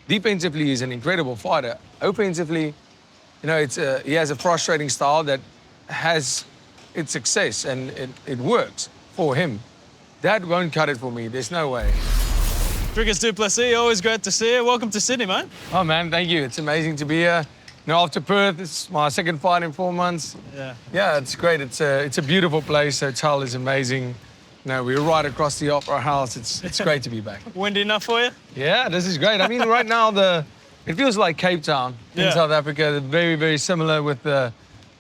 defensively, he's an incredible fighter. Offensively, he has a frustrating style that has its success, and it works for him. That won't cut it for me. There's no way. Dricus du Plessis, always great to see you. Welcome to Sydney, mate. Oh, man, thank you. It's amazing to be here. After Perth, it's my second fight in 4 months. Yeah, it's great. It's a beautiful place. The hotel is amazing. We're right across the Opera House. It's great to be back. Windy enough for you? Yeah, this is great. I mean, right now, it feels like Cape Town in South Africa. They're very, very similar with the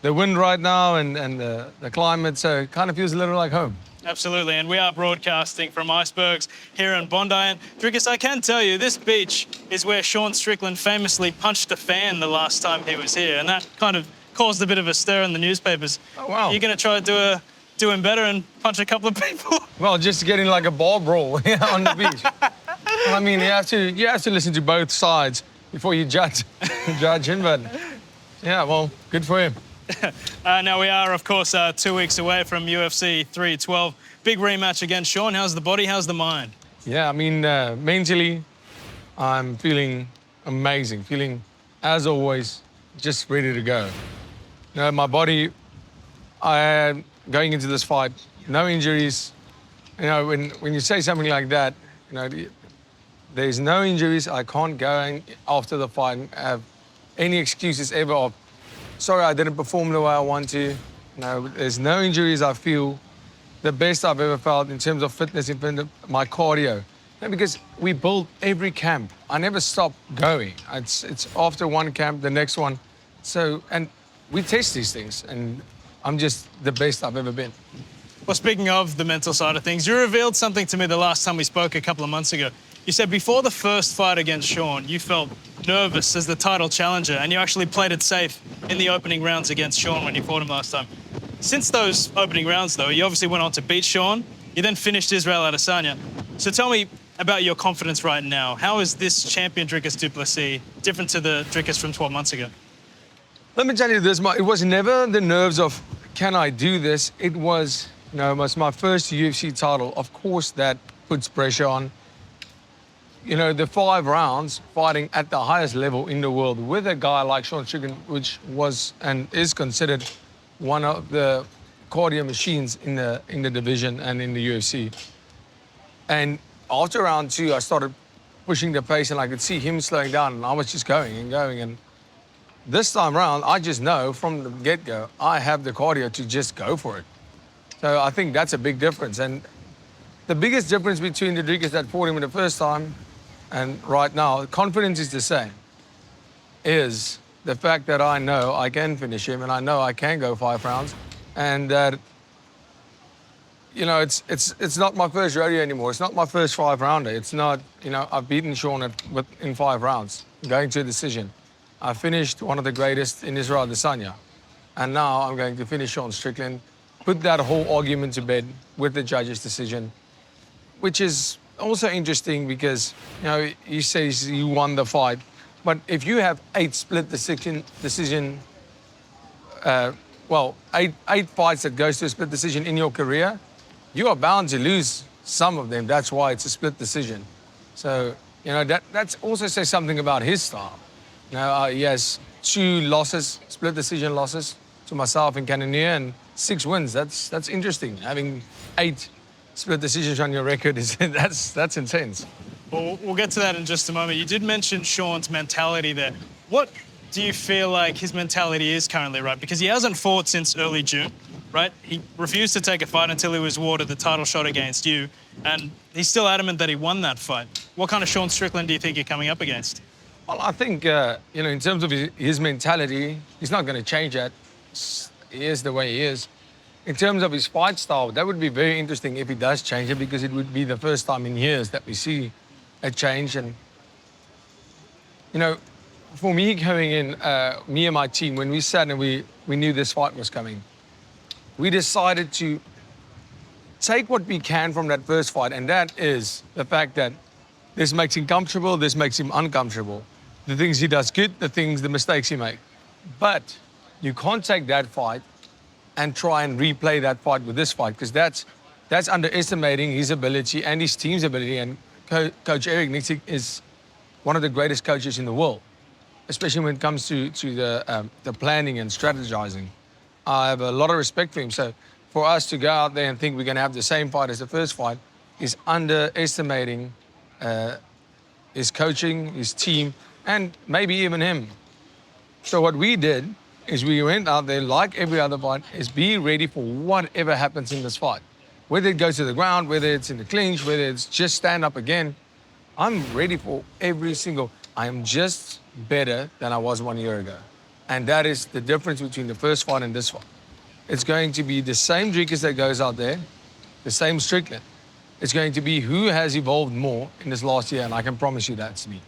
wind right now and the climate, so it kind of feels a little like home. Absolutely, and we are broadcasting from icebergs here in Bondi. And Dricus, I can tell you, this beach is where Sean Strickland famously punched a fan the last time he was here, and that kind of caused a bit of a stir in the newspapers. Oh, wow. You're going to try to do him better and punch a couple of people? Well, just getting like a bar brawl on the beach. I mean, you have to listen to both sides before you judge him, but yeah, well, good for him. Now, we are, of course, 2 weeks away from UFC 312. Big rematch against Sean. How's the body? How's the mind? Yeah, I mean, mentally, I'm feeling amazing. Feeling, as always, just ready to go. My body, going into this fight, no injuries. When you say something like that, there's no injuries. I can't go after the fight and have any excuses ever of, sorry, I didn't perform the way I want to. There's no injuries. I feel the best I've ever felt in terms of fitness, in terms of my cardio. Because we build every camp. I never stop going. It's after one camp, the next one. And we test these things, and I'm just the best I've ever been. Well, speaking of the mental side of things, you revealed something to me the last time we spoke a couple of months ago. You said before the first fight against Sean, you felt nervous as the title challenger, and you actually played it safe in the opening rounds against Sean when you fought him last time. Since those opening rounds, though, you obviously went on to beat Sean. You then finished Israel Adesanya. So tell me about your confidence right now. How is this champion Dricus du Plessis different to the Dricus from 12 months ago? Let me tell you this, it was never the nerves of, can I do this? It was, it was my first UFC title. Of course, that puts pressure on. The 5 rounds fighting at the highest level in the world with a guy like Sean Strickland, which was and is considered one of the cardio machines in the division and in the UFC. And after round 2, I started pushing the pace, and I could see him slowing down, and I was just going and going. And this time around, I just know from the get-go, I have the cardio to just go for it. So I think that's a big difference. And the biggest difference between the Dricus that fought him the first time and right now, confidence is the same, is the fact that I know I can finish him, and I know I can go 5 rounds, and that, it's not my first rodeo anymore. It's not my first 5-rounder. It's not, I've beaten Sean in 5 rounds, going to a decision. I finished one of the greatest in Israel Adesanya, and now I'm going to finish Sean Strickland, put that whole argument to bed with the judge's decision, which is also interesting because, he says you won the fight, but if you have 8 split decision, eight fights that goes to a split decision in your career, you are bound to lose some of them. That's why it's a split decision. So, that also says something about his style. He has 2 losses, split decision losses to myself and Cannonier, and 6 wins. That's interesting. Having 8 split decisions on your record that's intense. Well, we'll get to that in just a moment. You did mention Sean's mentality there. What do you feel like his mentality is currently, right? Because he hasn't fought since early June, right? He refused to take a fight until he was awarded the title shot against you, and he's still adamant that he won that fight. What kind of Sean Strickland do you think you're coming up against? Well, I think, in terms of his mentality, he's not going to change that. He is the way he is. In terms of his fight style, that would be very interesting if he does change it, because it would be the first time in years that we see a change. And, for me going in, me and my team, when we sat and we knew this fight was coming, we decided to take what we can from that first fight, and that is the fact that this makes him comfortable, this makes him uncomfortable. The things he does good, the mistakes he makes. But you can't take that fight and try and replay that fight with this fight, because that's underestimating his ability and his team's ability. And Coach Eric Nitzig is one of the greatest coaches in the world, especially when it comes to the planning and strategizing. I have a lot of respect for him. So for us to go out there and think we're going to have the same fight as the first fight is underestimating his coaching, his team, and maybe even him. So what we did is we went out there, like every other fight, is be ready for whatever happens in this fight. Whether it goes to the ground, whether it's in the clinch, whether it's just stand up again, I'm ready for every single. I am just better than I was 1 year ago. And that is the difference between the first fight and this fight. It's going to be the same Dricus that goes out there, the same Strickland. It's going to be who has evolved more in this last year, and I can promise you that's me.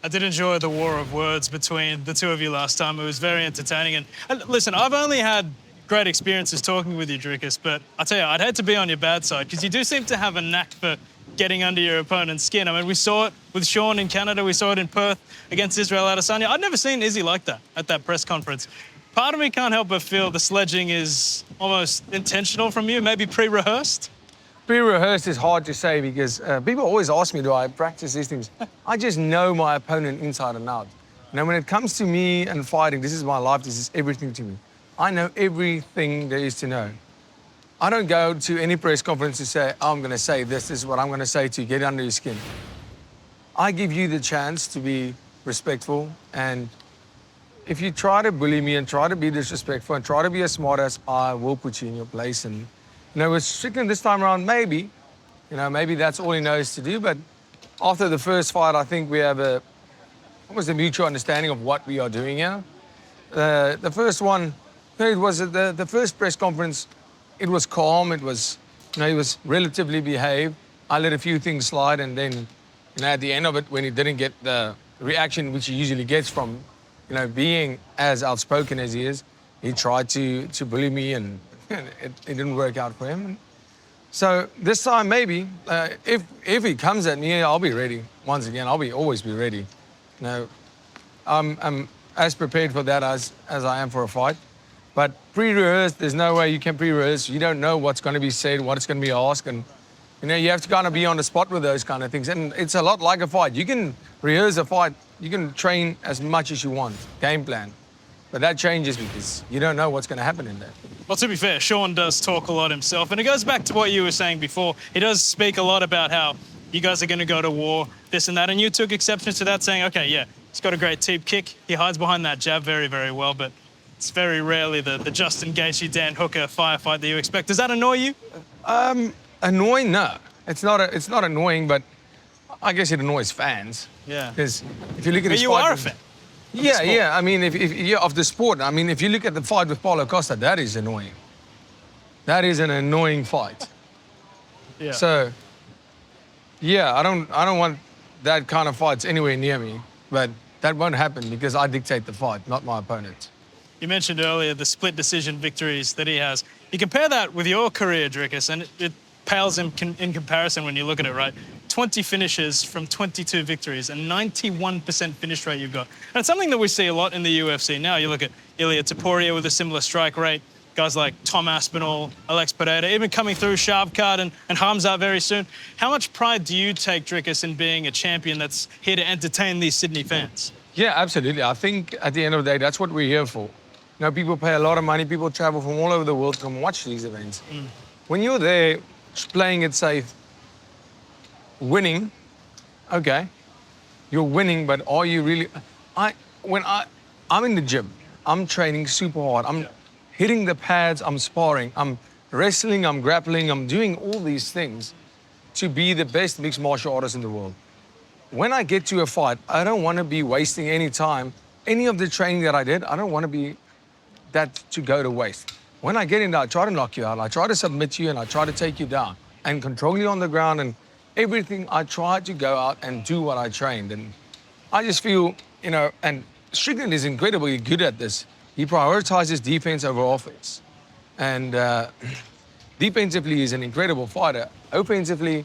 I did enjoy the war of words between the two of you last time. It was very entertaining. And listen, I've only had great experiences talking with you, Dricus, but I tell you, I'd hate to be on your bad side because you do seem to have a knack for getting under your opponent's skin. I mean, we saw it with Sean in Canada. We saw it in Perth against Israel Adesanya. I'd never seen Izzy like that at that press conference. Part of me can't help but feel the sledging is almost intentional from you, maybe pre-rehearsed. Pre-rehearsed is hard to say because people always ask me, do I practice these things? I just know my opponent inside and out. Now, when it comes to me and fighting, this is my life, this is everything to me. I know everything there is to know. I don't go to any press conference to say, oh, I'm going to say this is what I'm going to say to you, get under your skin. I give you the chance to be respectful, and if you try to bully me and try to be disrespectful and try to be a smartass, I will put you in your place. And, with Strickland this time around, maybe that's all he knows to do, but after the first fight, I think we have almost a mutual understanding of what we are doing here. The first one, it was the first press conference. It was calm. It was, he was relatively behaved. I let a few things slide, and then, at the end of it, when he didn't get the reaction which he usually gets from, being as outspoken as he is, he tried to bully me, and it didn't work out for him. So this time, maybe, if he comes at me, I'll be ready. Once again, always be ready. I'm as prepared for that as I am for a fight. But pre-rehearsed, there's no way you can pre-rehearse. You don't know what's going to be said, what it's going to be asked. And, you have to kind of be on the spot with those kind of things. And it's a lot like a fight. You can rehearse a fight. You can train as much as you want, game plan. But that changes because you don't know what's going to happen in there. Well, to be fair, Sean does talk a lot himself. And it goes back to what you were saying before. He does speak a lot about how you guys are going to go to war, this and that. And you took exception to that, saying, OK, yeah, he's got a great teep kick. He hides behind that jab very, very well. But it's very rarely the Justin Gaethje, Dan Hooker firefight that you expect. Does that annoy you? Annoying? No. It's not annoying, but I guess it annoys fans. Yeah. Because if you look at but his you fight... are a fan. Yeah. I mean, if you're of the sport, I mean, if you look at the fight with Paulo Costa, that is annoying. That is an annoying fight. Yeah. So, yeah, I don't want that kind of fights anywhere near me, but that won't happen because I dictate the fight, not my opponent. You mentioned earlier the split decision victories that he has. You compare that with your career, Dricus, and it pales in comparison when you look at it, right? 20 finishes from 22 victories, and 91% finish rate you've got. And it's something that we see a lot in the UFC now. You look at Ilia Topuria with a similar strike rate, guys like Tom Aspinall, Alex Pereira, even coming through Shavkat and Hamzat very soon. How much pride do you take, Dricus, in being a champion that's here to entertain these Sydney fans? Yeah, absolutely. I think at the end of the day, that's what we're here for. People pay a lot of money. People travel from all over the world to come watch these events. When you're there playing it safe, winning, okay, you're winning, but are you really... I'm in the gym, I'm training super hard. I'm hitting the pads, I'm sparring, I'm wrestling, I'm grappling, I'm doing all these things to be the best mixed martial artist in the world. When I get to a fight, I don't want to be wasting any time. Any of the training that I did, I don't want to be that to go to waste. When I get in there, I try to knock you out, I try to submit you, and I try to take you down and control you on the ground, and everything. I try to go out and do what I trained. And I just feel, and Strickland is incredibly good at this. He prioritizes defense over offense. And defensively, he's an incredible fighter. Offensively,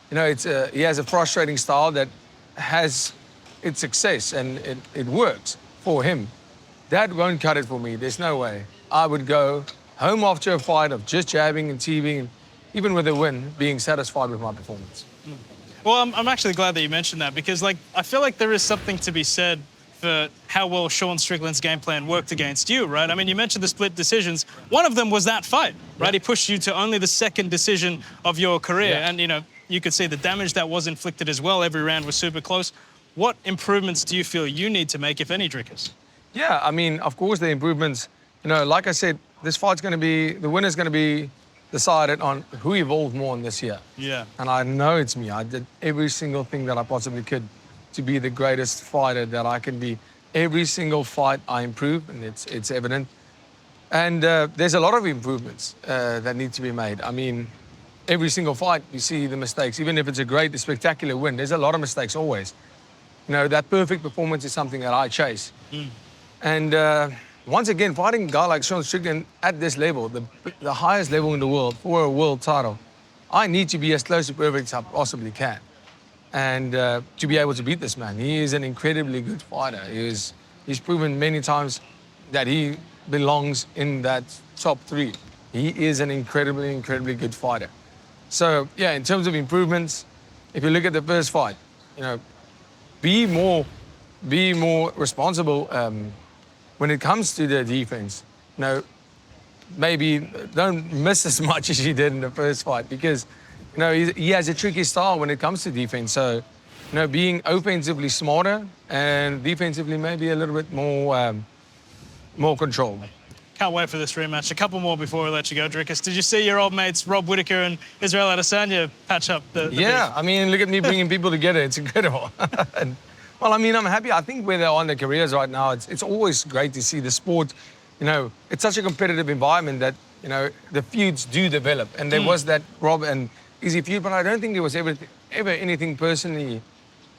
he has a frustrating style that has its success, and it works for him. That won't cut it for me. There's no way. I would go home after a fight of just jabbing and teabing, and even with a win, being satisfied with my performance. Well, I'm actually glad that you mentioned that because, like, I feel like there is something to be said for how well Sean Strickland's game plan worked against you, right? I mean, you mentioned the split decisions. One of them was that fight, right? He pushed you to only the second decision of your career. And, you know, you could see the damage that was inflicted as well. Every round was super close. What improvements do you feel you need to make, if any, Dricus? Yeah, I mean, of course, the improvements, you know, like I said, this fight's going to be, the winner's going to be decided on who evolved more in this year. Yeah. And I know it's me. I did every single thing that I possibly could to be the greatest fighter that I can be. Every single fight I improve, and it's evident. And there's a lot of improvements that need to be made. I mean, every single fight, you see the mistakes. Even if it's a great, spectacular win, there's a lot of mistakes always. You know, that perfect performance is something that I chase. And once again, fighting a guy like Sean Strickland at this level, the highest level in the world for a world title, I need to be as close to perfect as I possibly can. And to be able to beat this man, he is an incredibly good fighter. He's proven many times that he belongs in that top 3. He is an incredibly, incredibly good fighter. So, yeah, in terms of improvements, if you look at the first fight, you know, be more responsible when it comes to the defense. You know, maybe don't miss as much as you did in the first fight because, you know, he has a tricky style when it comes to defense. So, you know, being offensively smarter and defensively maybe a little bit more controlled. Can't wait for this rematch. A couple more before we let you go, Dricus. Did you see your old mates Whittaker and Israel Adesanya patch up the Yeah, beef? I mean, look at me bringing people together. It's incredible. And, well, I mean, I'm happy. I think where they're on their careers right now, it's always great to see the sport. You know, it's such a competitive environment that, you know, the feuds do develop. And there was that Rob and Izzy feud, but I don't think there was ever anything personally.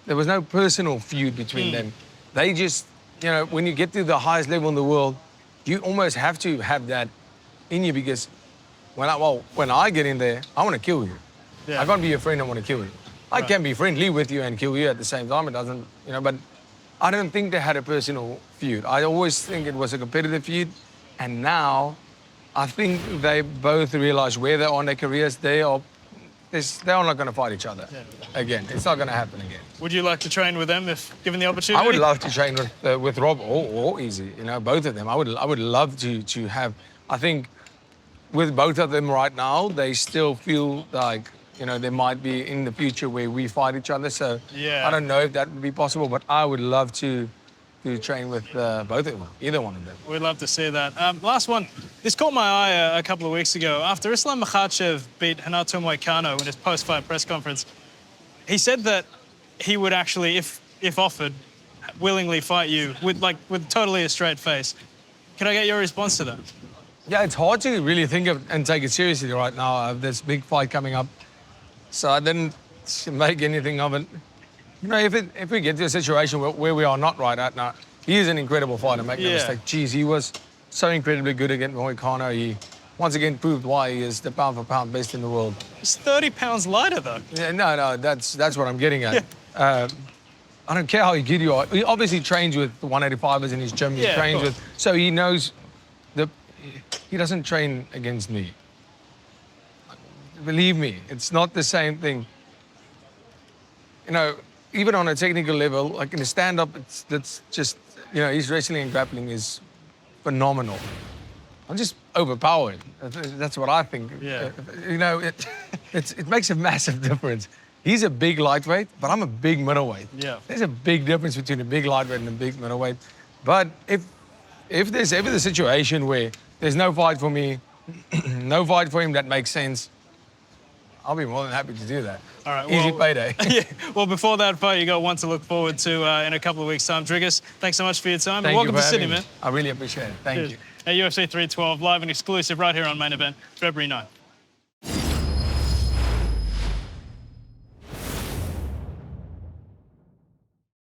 There was no personal feud between them. They just, you know, when you get to the highest level in the world, you almost have to have that in you because when I get in there, I want to kill you. Yeah. I can't be your friend, I want to kill you. I can be friendly with you and kill you at the same time. It doesn't, you know, but I don't think they had a personal feud. I always think it was a competitive feud. And now I think they both realize where they are in their careers. They're not going to fight each other again. It's not going to happen again. Would you like to train with them if given the opportunity? I would love to train with Rob or Izzy, you know, both of them. I would love to have, I think with both of them right now, they still feel like, you know, there might be in the future where we fight each other. So I don't know if that would be possible, but I would love to train with both of them, either one of them. We'd love to see that. Last one. This caught my eye a couple of weeks ago. After Islam Makhachev beat Renato Moicano in his post-fight press conference, he said that he would actually, if offered, willingly fight you with totally a straight face. Can I get your response to that? Yeah, it's hard to really think of and take it seriously right now. I have this big fight coming up. So I didn't make anything of it. You know, if we get to a situation where we are not right at now, he is an incredible fighter, make no mistake. Jeez, he was so incredibly good against Moicano. He once again proved why he is the pound-for-pound best in the world. He's 30 pounds lighter, though. Yeah, no, that's what I'm getting at. I don't care how good you are. He obviously trains with the 185ers in his gym. He trains with, so he knows he doesn't train against me. Believe me, it's not the same thing. You know, even on a technical level, like in a stand-up, that's just, you know, his wrestling and grappling is phenomenal. I'm just overpowered. That's what I think. Yeah. You know, it makes a massive difference. He's a big lightweight, but I'm a big middleweight. Yeah. There's a big difference between a big lightweight and a big middleweight. But if there's ever the situation where there's no fight for me, no fight for him that makes sense, I'll be more than happy to do that. All right. Easy payday. Yeah. Well, before that fight, you got one to look forward to in a couple of weeks' time. Dricus, thanks so much for your time. Thank and welcome you to for Sydney, having man. me. I really appreciate it. Thank you. At UFC 312, live and exclusive right here on Main Event, February 9th.